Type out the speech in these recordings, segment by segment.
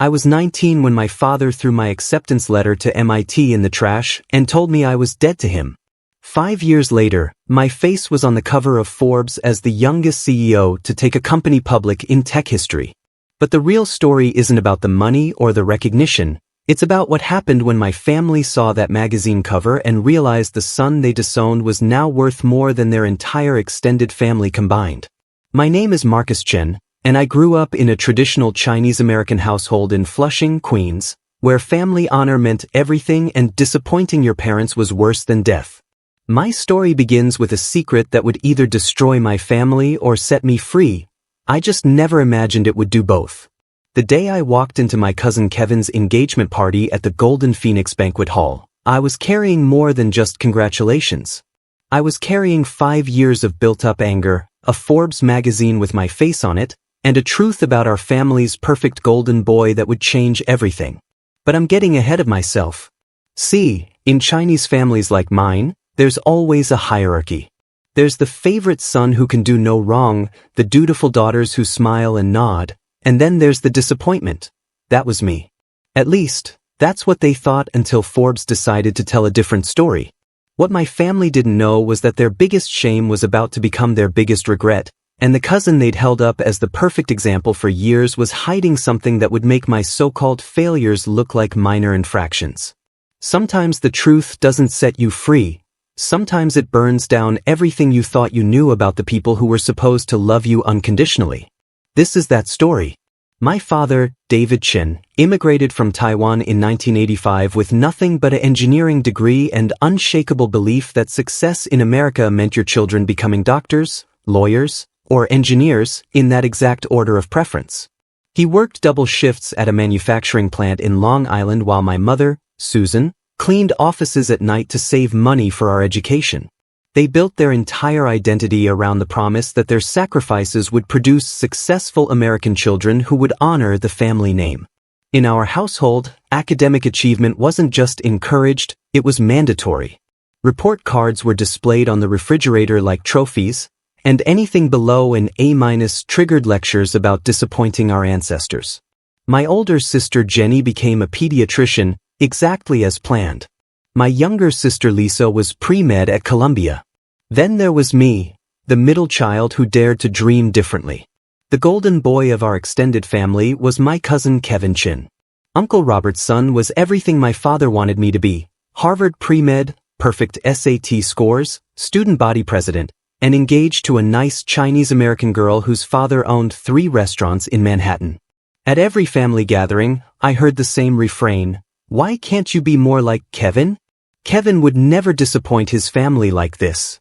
I was 19 when my father threw my acceptance letter to MIT in the trash and told me I was dead to him. 5 years later, my face was on the cover of Forbes as the youngest CEO to take a company public in tech history. But the real story isn't about the money or the recognition. It's about what happened when my family saw that magazine cover and realized the son they disowned was now worth more than their entire extended family combined. My name is Marcus Chen, and I grew up in a traditional Chinese-American household in Flushing, Queens, where family honor meant everything and disappointing your parents was worse than death. My story begins with a secret that would either destroy my family or set me free. I just never imagined it would do both. The day I walked into my cousin Kevin's engagement party at the Golden Phoenix Banquet Hall, I was carrying more than just congratulations. I was carrying 5 years of built-up anger, a Forbes magazine with my face on it, and a truth about our family's perfect golden boy that would change everything. But I'm getting ahead of myself. See, in Chinese families like mine, there's always a hierarchy. There's the favorite son who can do no wrong, the dutiful daughters who smile and nod, and then there's the disappointment. That was me. At least, that's what they thought until Forbes decided to tell a different story. What my family didn't know was that their biggest shame was about to become their biggest regret, and the cousin they'd held up as the perfect example for years was hiding something that would make my so-called failures look like minor infractions. Sometimes the truth doesn't set you free. Sometimes it burns down everything you thought you knew about the people who were supposed to love you unconditionally. This is that story. My father, David Chen, immigrated from Taiwan in 1985 with nothing but an engineering degree and unshakable belief that success in America meant your children becoming doctors, lawyers, or engineers in that exact order of preference. He worked double shifts at a manufacturing plant in Long Island while my mother, Susan, cleaned offices at night to save money for our education. They built their entire identity around the promise that their sacrifices would produce successful American children who would honor the family name. In our household, academic achievement wasn't just encouraged, it was mandatory. Report cards were displayed on the refrigerator like trophies, and anything below an A- triggered lectures about disappointing our ancestors. My older sister Jenny became a pediatrician, exactly as planned. My younger sister Lisa was pre-med at Columbia. Then there was me, the middle child who dared to dream differently. The golden boy of our extended family was my cousin Kevin Chen. Uncle Robert's son was everything my father wanted me to be: Harvard pre-med, perfect SAT scores, student body president, and engaged to a nice Chinese-American girl whose father owned 3 restaurants in Manhattan. At every family gathering, I heard the same refrain: "Why can't you be more like Kevin?" Kevin would never disappoint his family like this.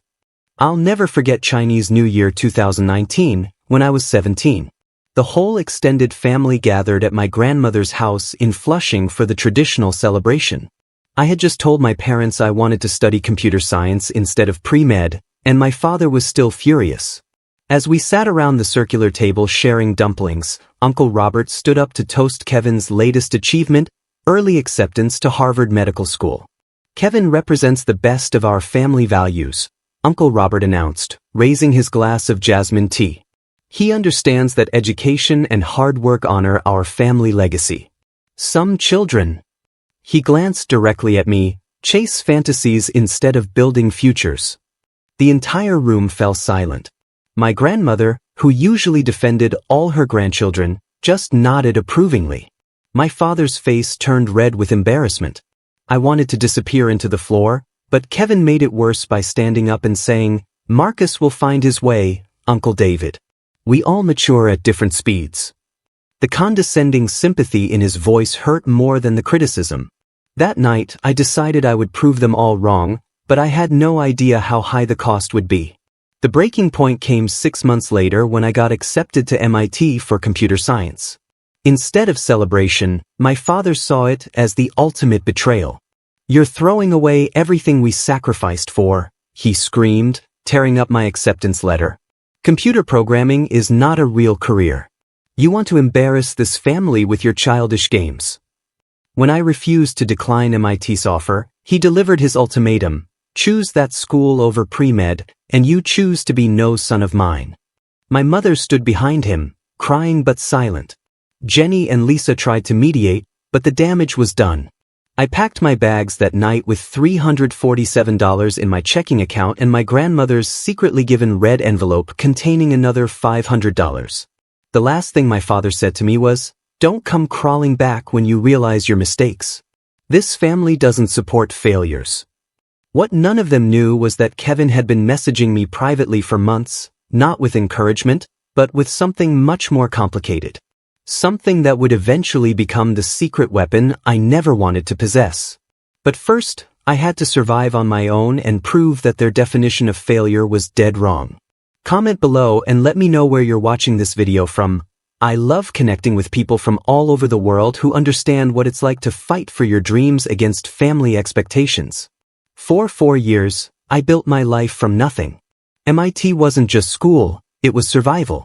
I'll never forget Chinese New Year 2019, when I was 17. The whole extended family gathered at my grandmother's house in Flushing for the traditional celebration. I had just told my parents I wanted to study computer science instead of pre-med, and my father was still furious. As we sat around the circular table sharing dumplings, Uncle Robert stood up to toast Kevin's latest achievement, early acceptance to Harvard Medical School. "Kevin represents the best of our family values," Uncle Robert announced, raising his glass of jasmine tea. "He understands that education and hard work honor our family legacy. Some children," he glanced directly at me, "chase fantasies instead of building futures." The entire room fell silent. My grandmother, who usually defended all her grandchildren, just nodded approvingly. My father's face turned red with embarrassment. I wanted to disappear into the floor, but Kevin made it worse by standing up and saying, "Marcus will find his way, Uncle David. We all mature at different speeds." The condescending sympathy in his voice hurt more than the criticism. That night, I decided I would prove them all wrong, but I had no idea how high the cost would be. The breaking point came 6 months later when I got accepted to MIT for computer science. Instead of celebration, my father saw it as the ultimate betrayal. "You're throwing away everything we sacrificed for," he screamed, tearing up my acceptance letter. "Computer programming is not a real career. You want to embarrass this family with your childish games." When I refused to decline MIT's offer, he delivered his ultimatum: "Choose that school over pre-med, and you choose to be no son of mine." My mother stood behind him, crying but silent. Jenny and Lisa tried to mediate, but the damage was done. I packed my bags that night with $347 in my checking account and my grandmother's secretly given red envelope containing another $500. The last thing my father said to me was, "Don't come crawling back when you realize your mistakes. This family doesn't support failures." What none of them knew was that Kevin had been messaging me privately for months, not with encouragement, but with something much more complicated. Something that would eventually become the secret weapon I never wanted to possess. But first, I had to survive on my own and prove that their definition of failure was dead wrong. Comment below and let me know where you're watching this video from. I love connecting with people from all over the world who understand what it's like to fight for your dreams against family expectations. For 4 years, I built my life from nothing. MIT wasn't just school, it was survival.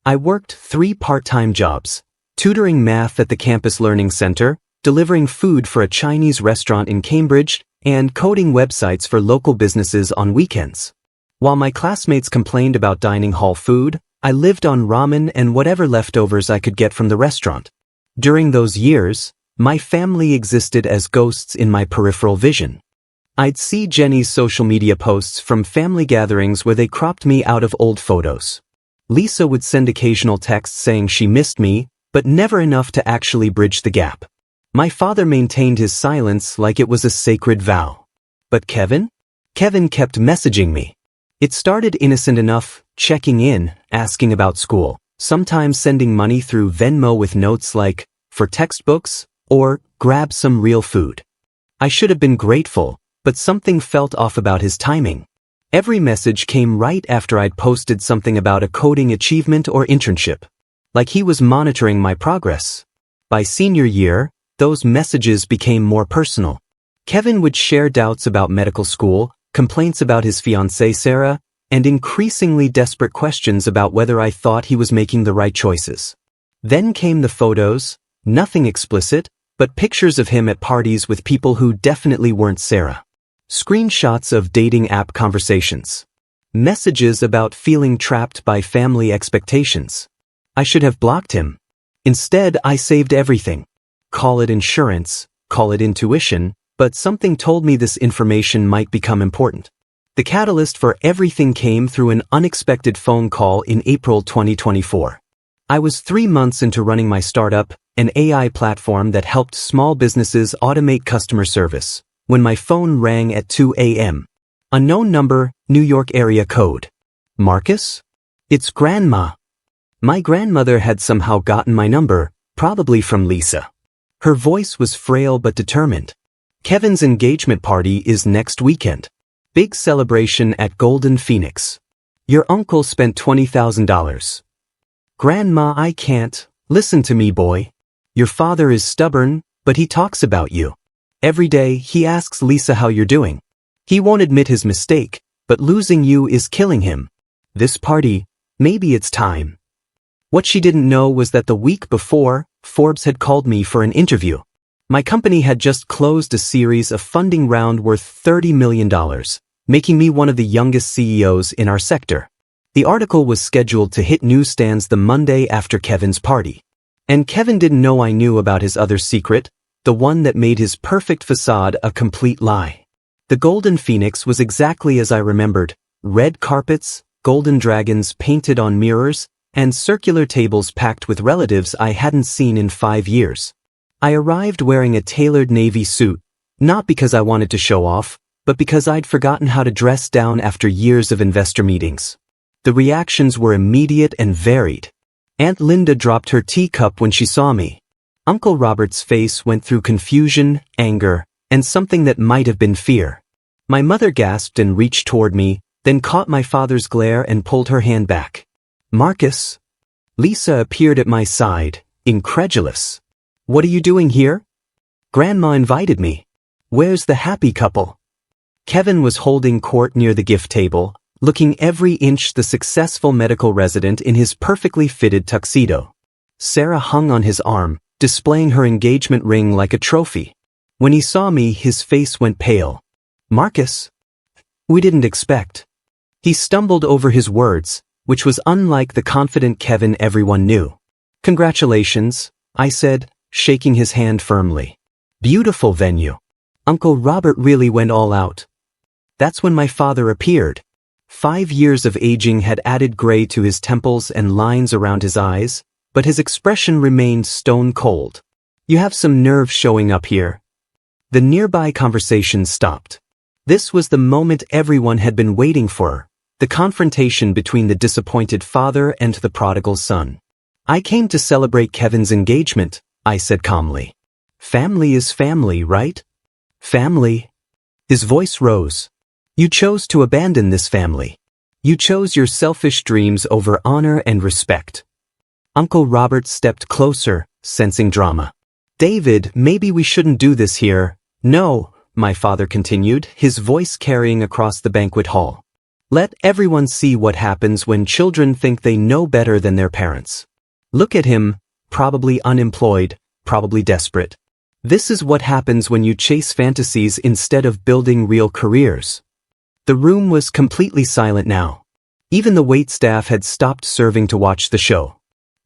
I worked 3 part-time jobs, tutoring math at the Campus Learning Center, delivering food for a Chinese restaurant in Cambridge, and coding websites for local businesses on weekends. While my classmates complained about dining hall food, I lived on ramen and whatever leftovers I could get from the restaurant. During those years, my family existed as ghosts in my peripheral vision. I'd see Jenny's social media posts from family gatherings where they cropped me out of old photos. Lisa would send occasional texts saying she missed me, but never enough to actually bridge the gap. My father maintained his silence like it was a sacred vow. But Kevin? Kevin kept messaging me. It started innocent enough, checking in, asking about school, sometimes sending money through Venmo with notes like, "For textbooks," or "Grab some real food." I should have been grateful, but something felt off about his timing. Every message came right after I'd posted something about a coding achievement or internship. Like he was monitoring my progress. By senior year, those messages became more personal. Kevin would share doubts about medical school, complaints about his fiancée Sarah, and increasingly desperate questions about whether I thought he was making the right choices. Then came the photos, nothing explicit, but pictures of him at parties with people who definitely weren't Sarah. Screenshots of dating app conversations. Messages about feeling trapped by family expectations. I should have blocked him. Instead, I saved everything. Call it insurance, call it intuition, but something told me this information might become important. The catalyst for everything came through an unexpected phone call in April 2024. I was 3 months into running my startup, an AI platform that helped small businesses automate customer service, when my phone rang at 2 a.m. Unknown number, New York area code. Marcus? It's Grandma. My grandmother had somehow gotten my number, probably from Lisa. Her voice was frail but determined. Kevin's engagement party is next weekend. Big celebration at Golden Phoenix. Your uncle spent $20,000. Grandma, I can't. Listen to me, boy. Your father is stubborn, but he talks about you. Every day, he asks Lisa how you're doing. He won't admit his mistake, but losing you is killing him. This party, maybe it's time. What she didn't know was that the week before, Forbes had called me for an interview. My company had just closed a series of funding round worth $30 million, making me one of the youngest CEOs in our sector. The article was scheduled to hit newsstands the Monday after Kevin's party. And Kevin didn't know I knew about his other secret, the one that made his perfect facade a complete lie. The Golden Phoenix was exactly as I remembered: red carpets, golden dragons painted on mirrors, and circular tables packed with relatives I hadn't seen in 5 years. I arrived wearing a tailored navy suit, not because I wanted to show off, but because I'd forgotten how to dress down after years of investor meetings. The reactions were immediate and varied. Aunt Linda dropped her teacup when she saw me. Uncle Robert's face went through confusion, anger, and something that might have been fear. My mother gasped and reached toward me, then caught my father's glare and pulled her hand back. Marcus? Lisa appeared at my side, incredulous. What are you doing here? Grandma invited me. Where's the happy couple? Kevin was holding court near the gift table, looking every inch the successful medical resident in his perfectly fitted tuxedo. Sarah hung on his arm, displaying her engagement ring like a trophy. When he saw me, his face went pale. Marcus? We didn't expect. He stumbled over his words, which was unlike the confident Kevin everyone knew. Congratulations, I said, shaking his hand firmly. Beautiful venue. Uncle Robert really went all out. That's when my father appeared. 5 years of aging had added gray to his temples and lines around his eyes, but his expression remained stone cold. You have some nerve showing up here. The nearby conversation stopped. This was the moment everyone had been waiting for, the confrontation between the disappointed father and the prodigal son. I came to celebrate Kevin's engagement, I said calmly. Family is family, right? Family. His voice rose. You chose to abandon this family. You chose your selfish dreams over honor and respect. Uncle Robert stepped closer, sensing drama. David, maybe we shouldn't do this here. No, my father continued, his voice carrying across the banquet hall. Let everyone see what happens when children think they know better than their parents. Look at him, probably unemployed, probably desperate. This is what happens when you chase fantasies instead of building real careers. The room was completely silent now. Even the waitstaff had stopped serving to watch the show.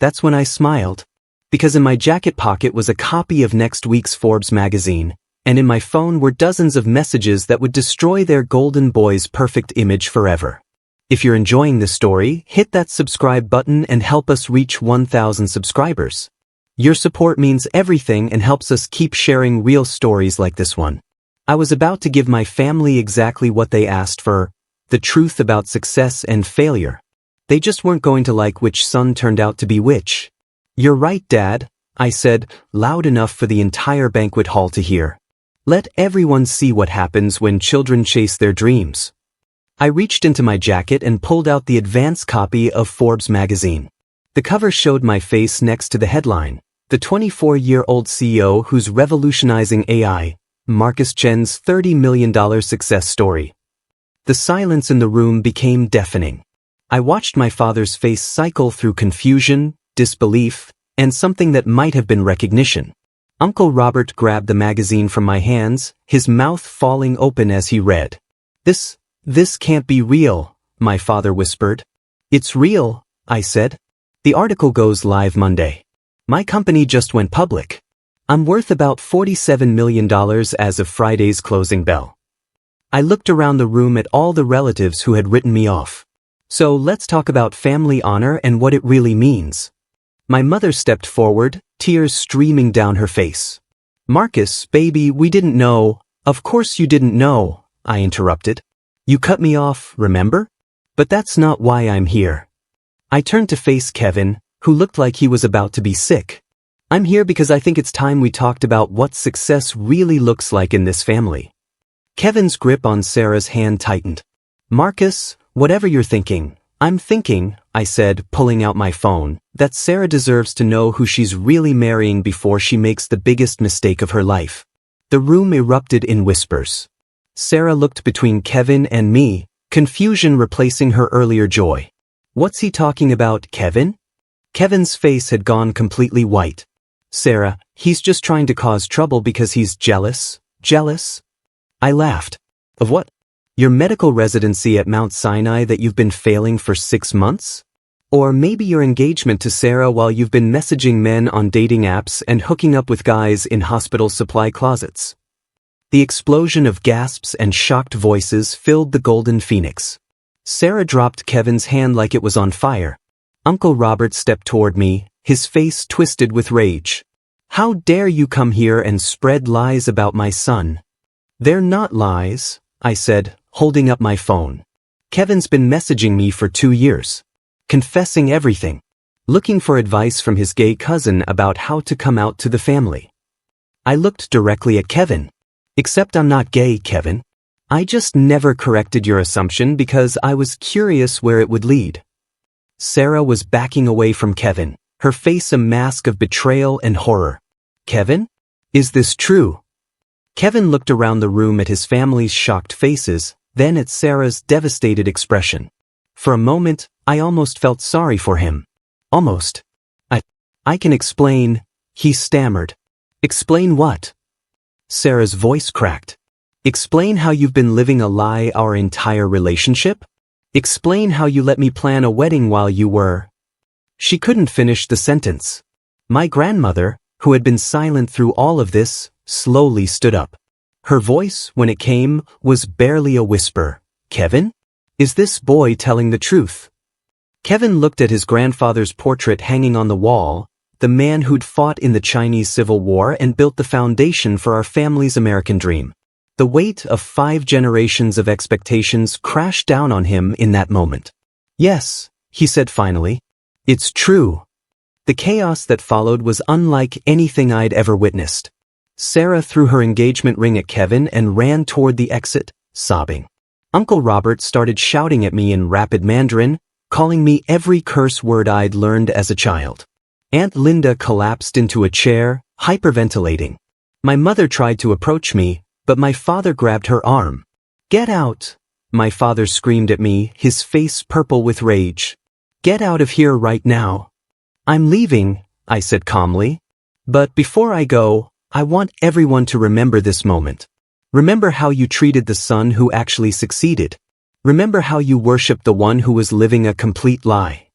That's when I smiled. Because in my jacket pocket was a copy of next week's Forbes magazine, and in my phone were dozens of messages that would destroy their golden boy's perfect image forever. If you're enjoying this story, hit that subscribe button and help us reach 1,000 subscribers. Your support means everything and helps us keep sharing real stories like this one. I was about to give my family exactly what they asked for, the truth about success and failure. They just weren't going to like which son turned out to be which. You're right, Dad, I said, loud enough for the entire banquet hall to hear. Let everyone see what happens when children chase their dreams. I reached into my jacket and pulled out the advance copy of Forbes magazine. The cover showed my face next to the headline, the 24-year-old CEO who's revolutionizing AI, Marcus Chen's $30 million success story. The silence in the room became deafening. I watched my father's face cycle through confusion, disbelief, and something that might have been recognition. Uncle Robert grabbed the magazine from my hands, his mouth falling open as he read. This can't be real, my father whispered. It's real, I said. The article goes live Monday. My company just went public. I'm worth about $47 million as of Friday's closing bell. I looked around the room at all the relatives who had written me off. So let's talk about family honor and what it really means. My mother stepped forward, tears streaming down her face. Marcus, baby, we didn't know. Of course you didn't know, I interrupted. You cut me off, remember? But that's not why I'm here. I turned to face Kevin, who looked like he was about to be sick. I'm here because I think it's time we talked about what success really looks like in this family. Kevin's grip on Sarah's hand tightened. Marcus, whatever you're thinking, I'm thinking, I said, pulling out my phone, that Sarah deserves to know who she's really marrying before she makes the biggest mistake of her life. The room erupted in whispers. Sarah looked between Kevin and me, confusion replacing her earlier joy. What's he talking about, Kevin? Kevin's face had gone completely white. Sarah, he's just trying to cause trouble because he's jealous? Jealous? I laughed. Of what? Your medical residency at Mount Sinai that you've been failing for 6 months? Or maybe your engagement to Sarah while you've been messaging men on dating apps and hooking up with guys in hospital supply closets. The explosion of gasps and shocked voices filled the Golden Phoenix. Sarah dropped Kevin's hand like it was on fire. Uncle Robert stepped toward me, his face twisted with rage. How dare you come here and spread lies about my son? They're not lies, I said, holding up my phone. Kevin's been messaging me for 2 years. Confessing everything. Looking for advice from his gay cousin about how to come out to the family. I looked directly at Kevin. Except I'm not gay, Kevin. I just never corrected your assumption because I was curious where it would lead. Sarah was backing away from Kevin, her face a mask of betrayal and horror. Kevin? Is this true? Kevin looked around the room at his family's shocked faces, then at Sarah's devastated expression. For a moment, I almost felt sorry for him. Almost. I can explain, he stammered. Explain what? Sarah's voice cracked. Explain how you've been living a lie our entire relationship? Explain how you let me plan a wedding while you were... She couldn't finish the sentence. My grandmother, who had been silent through all of this, slowly stood up. Her voice, when it came, was barely a whisper. "Kevin? Is this boy telling the truth?" Kevin looked at his grandfather's portrait hanging on the wall, the man who'd fought in the Chinese Civil War and built the foundation for our family's American dream. The weight of 5 generations of expectations crashed down on him in that moment. "Yes," he said finally. "It's true." The chaos that followed was unlike anything I'd ever witnessed. Sarah threw her engagement ring at Kevin and ran toward the exit, sobbing. Uncle Robert started shouting at me in rapid Mandarin, calling me every curse word I'd learned as a child. Aunt Linda collapsed into a chair, hyperventilating. My mother tried to approach me, but my father grabbed her arm. "Get out!" My father screamed at me, his face purple with rage. "Get out of here right now." "I'm leaving," I said calmly. "But before I go, I want everyone to remember this moment. Remember how you treated the son who actually succeeded. Remember how you worshipped the one who was living a complete lie.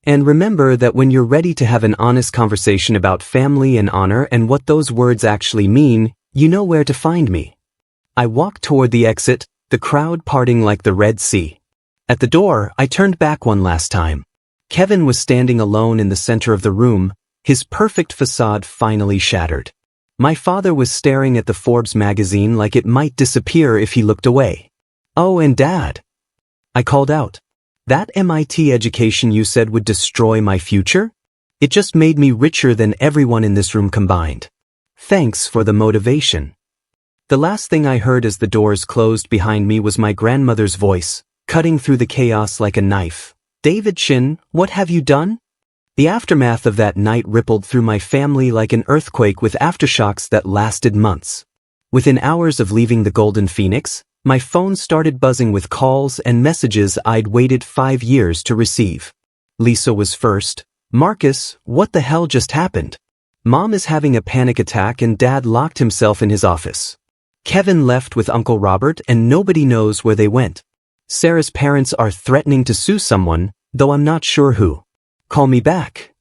And remember that when you're ready to have an honest conversation about family and honor and what those words actually mean, you know where to find me." I walked toward the exit, the crowd parting like the Red Sea. At the door, I turned back one last time. Kevin was standing alone in the center of the room, his perfect facade finally shattered. My father was staring at the Forbes magazine like it might disappear if he looked away. "Oh, and Dad," I called out. "That MIT education you said would destroy my future? It just made me richer than everyone in this room combined. Thanks for the motivation." The last thing I heard as the doors closed behind me was my grandmother's voice, cutting through the chaos like a knife. "David Chen, what have you done?" The aftermath of that night rippled through my family like an earthquake with aftershocks that lasted months. Within hours of leaving the Golden Phoenix, my phone started buzzing with calls and messages I'd waited 5 years to receive. Lisa was first. "Marcus, what the hell just happened? Mom is having a panic attack and Dad locked himself in his office. Kevin left with Uncle Robert and nobody knows where they went. Sarah's parents are threatening to sue someone, though I'm not sure who. Call me back."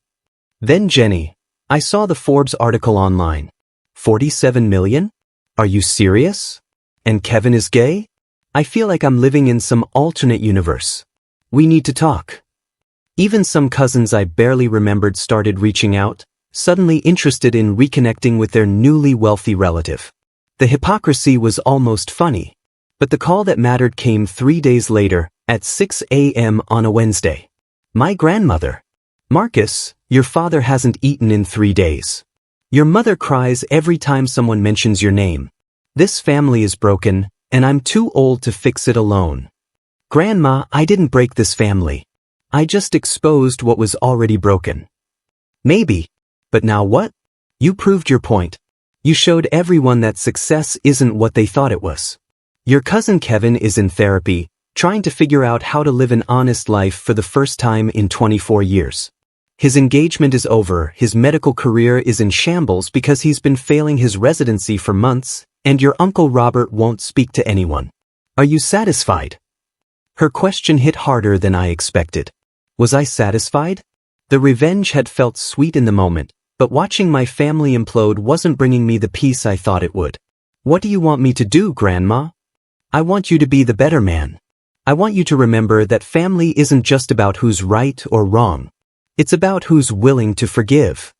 Then Jenny, I saw the Forbes article online. 47 million? Are you serious? And Kevin is gay? I feel like I'm living in some alternate universe. We need to talk. Even some cousins I barely remembered started reaching out, suddenly interested in reconnecting with their newly wealthy relative. The hypocrisy was almost funny. But the call that mattered came 3 days later, at 6 a.m. on a Wednesday. My grandmother. "Marcus, your father hasn't eaten in 3 days. Your mother cries every time someone mentions your name. This family is broken, and I'm too old to fix it alone." "Grandma, I didn't break this family. I just exposed what was already broken." "Maybe. But now what? You proved your point. You showed everyone that success isn't what they thought it was. Your cousin Kevin is in therapy, trying to figure out how to live an honest life for the first time in 24 years. His engagement is over, his medical career is in shambles because he's been failing his residency for months, and your Uncle Robert won't speak to anyone. Are you satisfied?" Her question hit harder than I expected. Was I satisfied? The revenge had felt sweet in the moment, but watching my family implode wasn't bringing me the peace I thought it would. "What do you want me to do, Grandma?" "I want you to be the better man. I want you to remember that family isn't just about who's right or wrong. It's about who's willing to forgive."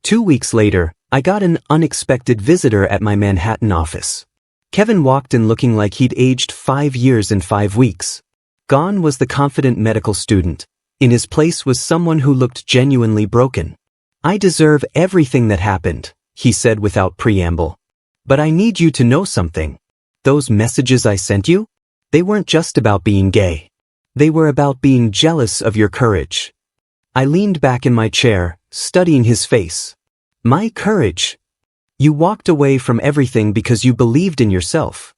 2 weeks later, I got an unexpected visitor at my Manhattan office. Kevin walked in looking like he'd aged 5 years in 5 weeks. Gone was the confident medical student. In his place was someone who looked genuinely broken. "I deserve everything that happened," he said without preamble. "But I need you to know something. Those messages I sent you? They weren't just about being gay. They were about being jealous of your courage." I leaned back in my chair, studying his face. "My courage? You walked away from everything because you believed in yourself.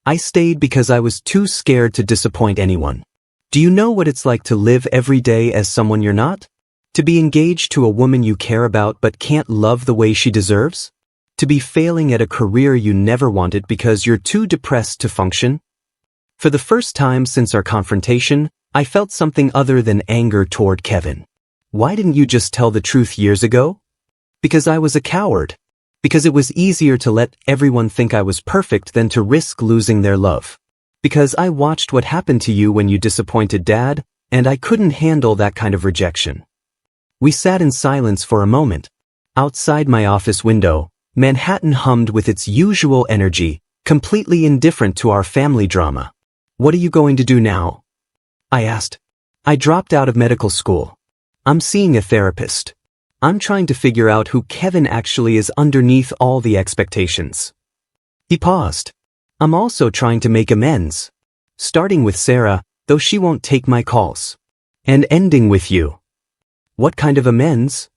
I stayed because I was too scared to disappoint anyone. Do you know what it's like to live every day as someone you're not? To be engaged to a woman you care about but can't love the way she deserves? To be failing at a career you never wanted because you're too depressed to function?" For the first time since our confrontation, I felt something other than anger toward Kevin. Why didn't you just tell the truth years ago? Because I was a coward. Because it was easier to let everyone think I was perfect than to risk losing their love. Because I watched what happened to you when you disappointed Dad, and I couldn't handle that kind of rejection. We sat in silence for a moment. Outside my office window, Manhattan hummed with its usual energy, completely indifferent to our family drama. "What are you going to do now?" I asked. "I dropped out of medical school. I'm seeing a therapist. I'm trying to figure out who Kevin actually is underneath all the expectations." He paused. "I'm also trying to make amends. Starting with Sarah, though she won't take my calls. And ending with you." "What kind of amends?"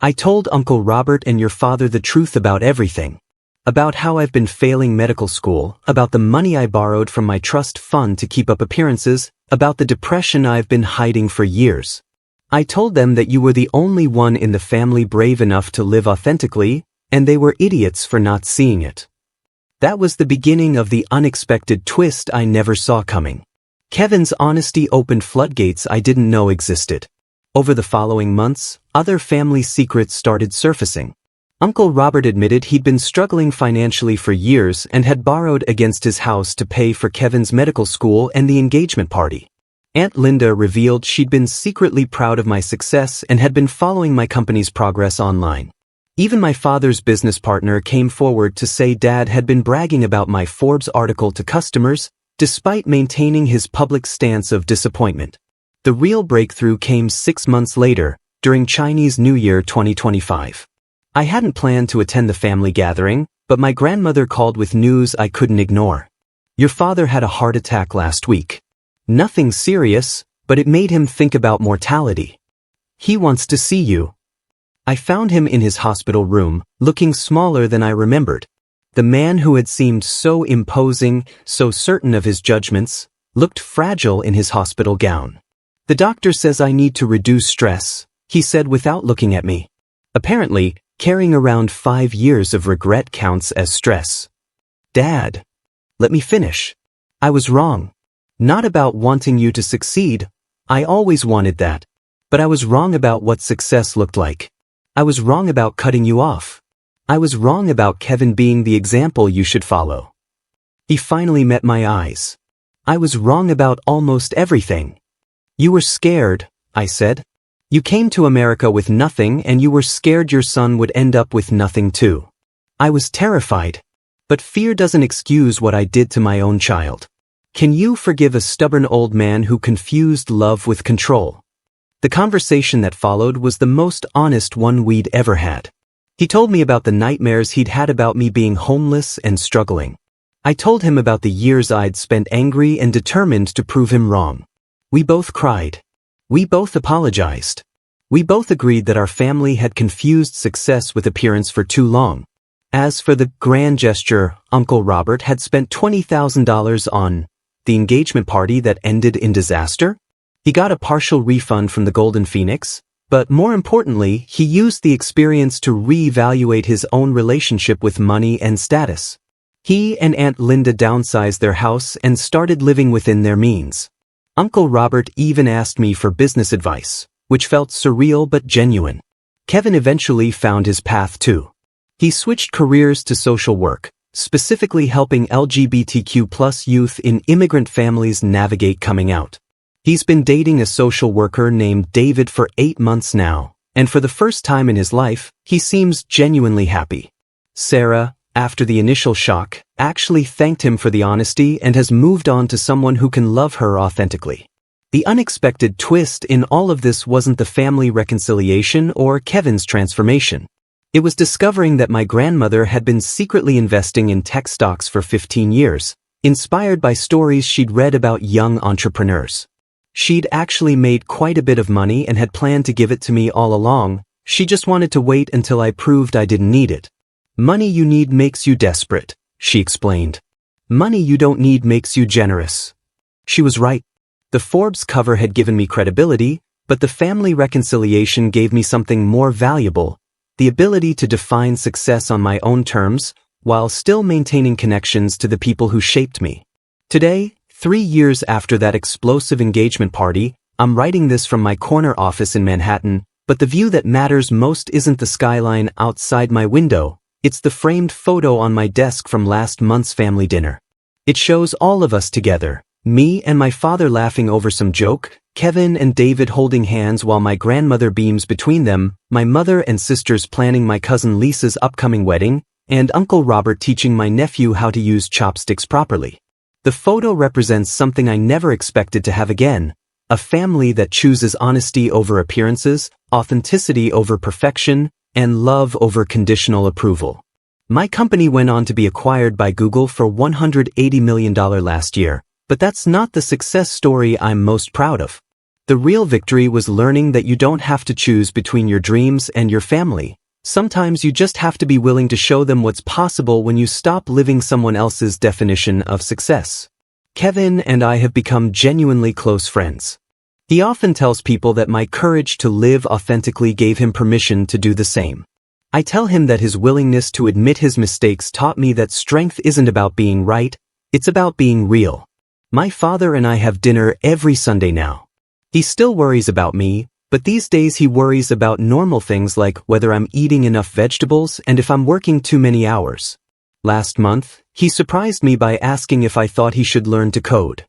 "I told Uncle Robert and your father the truth about everything. About how I've been failing medical school, about the money I borrowed from my trust fund to keep up appearances, about the depression I've been hiding for years. I told them that you were the only one in the family brave enough to live authentically, and they were idiots for not seeing it." That was the beginning of the unexpected twist I never saw coming. Kevin's honesty opened floodgates I didn't know existed. Over the following months, other family secrets started surfacing. Uncle Robert admitted he'd been struggling financially for years and had borrowed against his house to pay for Kevin's medical school and the engagement party. Aunt Linda revealed she'd been secretly proud of my success and had been following my company's progress online. Even my father's business partner came forward to say Dad had been bragging about my Forbes article to customers, despite maintaining his public stance of disappointment. The real breakthrough came 6 months later, during Chinese New Year 2025. I hadn't planned to attend the family gathering, but my grandmother called with news I couldn't ignore. "Your father had a heart attack last week. Nothing serious, but it made him think about mortality. He wants to see you." I found him in his hospital room, looking smaller than I remembered. The man who had seemed so imposing, so certain of his judgments, looked fragile in his hospital gown. "The doctor says I need to reduce stress," he said without looking at me. Apparently, carrying around 5 years of regret counts as stress. "Dad, let me finish. I was wrong. Not about wanting you to succeed. I always wanted that. But I was wrong about what success looked like. I was wrong about cutting you off. I was wrong about Kevin being the example you should follow." He finally met my eyes. "I was wrong about almost everything. You were scared," I said. "You came to America with nothing and you were scared your son would end up with nothing too. I was terrified. But fear doesn't excuse what I did to my own child. Can you forgive a stubborn old man who confused love with control?" The conversation that followed was the most honest one we'd ever had. He told me about the nightmares he'd had about me being homeless and struggling. I told him about the years I'd spent angry and determined to prove him wrong. We both cried. We both apologized. We both agreed that our family had confused success with appearance for too long. As for the grand gesture, Uncle Robert had spent $20,000 on the engagement party that ended in disaster. He got a partial refund from the Golden Phoenix, but more importantly, he used the experience to reevaluate his own relationship with money and status. He and Aunt Linda downsized their house and started living within their means. Uncle Robert even asked me for business advice, which felt surreal but genuine. Kevin eventually found his path too. He switched careers to social work, specifically helping LGBTQ+ youth in immigrant families navigate coming out. He's been dating a social worker named David for 8 months now, and for the first time in his life, he seems genuinely happy. Sarah, after the initial shock, actually thanked him for the honesty and has moved on to someone who can love her authentically. The unexpected twist in all of this wasn't the family reconciliation or Kevin's transformation. It was discovering that my grandmother had been secretly investing in tech stocks for 15 years, inspired by stories she'd read about young entrepreneurs. She'd actually made quite a bit of money and had planned to give it to me all along. She just wanted to wait until I proved I didn't need it. "Money you need makes you desperate," she explained. "Money you don't need makes you generous." She was right. The Forbes cover had given me credibility, but the family reconciliation gave me something more valuable: the ability to define success on my own terms, while still maintaining connections to the people who shaped me. Today, 3 years after that explosive engagement party, I'm writing this from my corner office in Manhattan, But the view that matters most isn't the skyline outside my window, it's the framed photo on my desk from last month's family dinner. It shows all of us together, me and my father laughing over some joke, Kevin and David holding hands while my grandmother beams between them, my mother and sisters planning my cousin Lisa's upcoming wedding, and Uncle Robert teaching my nephew how to use chopsticks properly. The photo represents something I never expected to have again, a family that chooses honesty over appearances, authenticity over perfection, and love over conditional approval. My company went on to be acquired by Google for $180 million last year, but that's not the success story I'm most proud of. The real victory was learning that you don't have to choose between your dreams and your family. Sometimes you just have to be willing to show them what's possible when you stop living someone else's definition of success. Kevin and I have become genuinely close friends. He often tells people that my courage to live authentically gave him permission to do the same. I tell him that his willingness to admit his mistakes taught me that strength isn't about being right, it's about being real. My father and I have dinner every Sunday now. He still worries about me, but these days he worries about normal things like whether I'm eating enough vegetables and if I'm working too many hours. Last month, he surprised me by asking if I thought he should learn to code.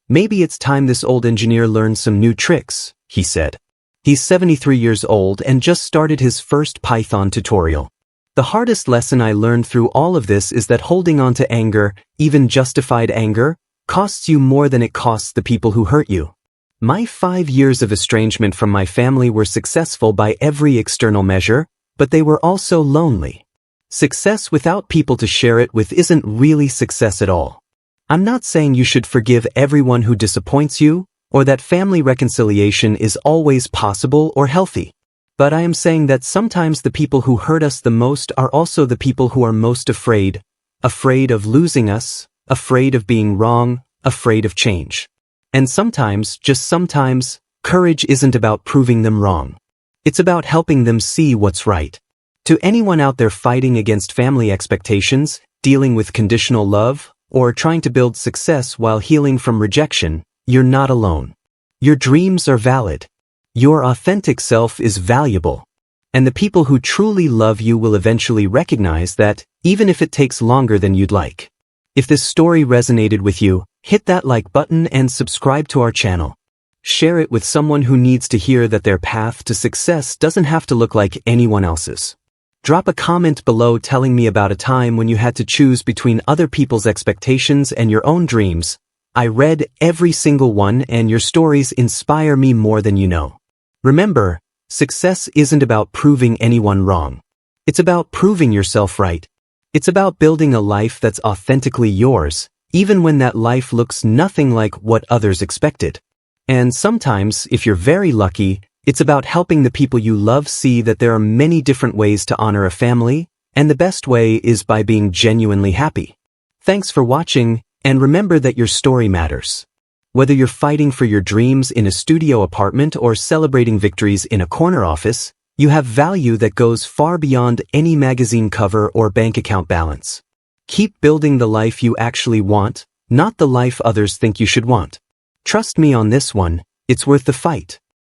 Maybe it's time this old engineer learned some new tricks, he said. He's 73 years old and just started his first Python tutorial. The hardest lesson I learned through all of this is that holding on to anger, even justified anger, costs you more than it costs the people who hurt you. My 5 years of estrangement from my family were successful by every external measure, but they were also lonely. Success without people to share it with isn't really success at all. I'm not saying you should forgive everyone who disappoints you, or that family reconciliation is always possible or healthy. But I am saying that sometimes the people who hurt us the most are also the people who are most afraid of losing us, afraid of being wrong, afraid of change. And sometimes, just sometimes, courage isn't about proving them wrong. It's about helping them see what's right. To anyone out there fighting against family expectations, dealing with conditional love, or trying to build success while healing from rejection, you're not alone. Your dreams are valid. Your authentic self is valuable. And the people who truly love you will eventually recognize that, even if it takes longer than you'd like. If this story resonated with you, hit that like button and subscribe to our channel. Share it with someone who needs to hear that their path to success doesn't have to look like anyone else's. Drop a comment below telling me about a time when you had to choose between other people's expectations and your own dreams. I read every single one and your stories inspire me more than you know. Remember, success isn't about proving anyone wrong. It's about proving yourself right. It's about building a life that's authentically yours, even when that life looks nothing like what others expected. And sometimes, if you're very lucky, it's about helping the people you love see that there are many different ways to honor a family, and the best way is by being genuinely happy. Thanks for watching, and remember that your story matters. Whether you're fighting for your dreams in a studio apartment or celebrating victories in a corner office, you have value that goes far beyond any magazine cover or bank account balance. Keep building the life you actually want, not the life others think you should want. Trust me on this one, it's worth the fight.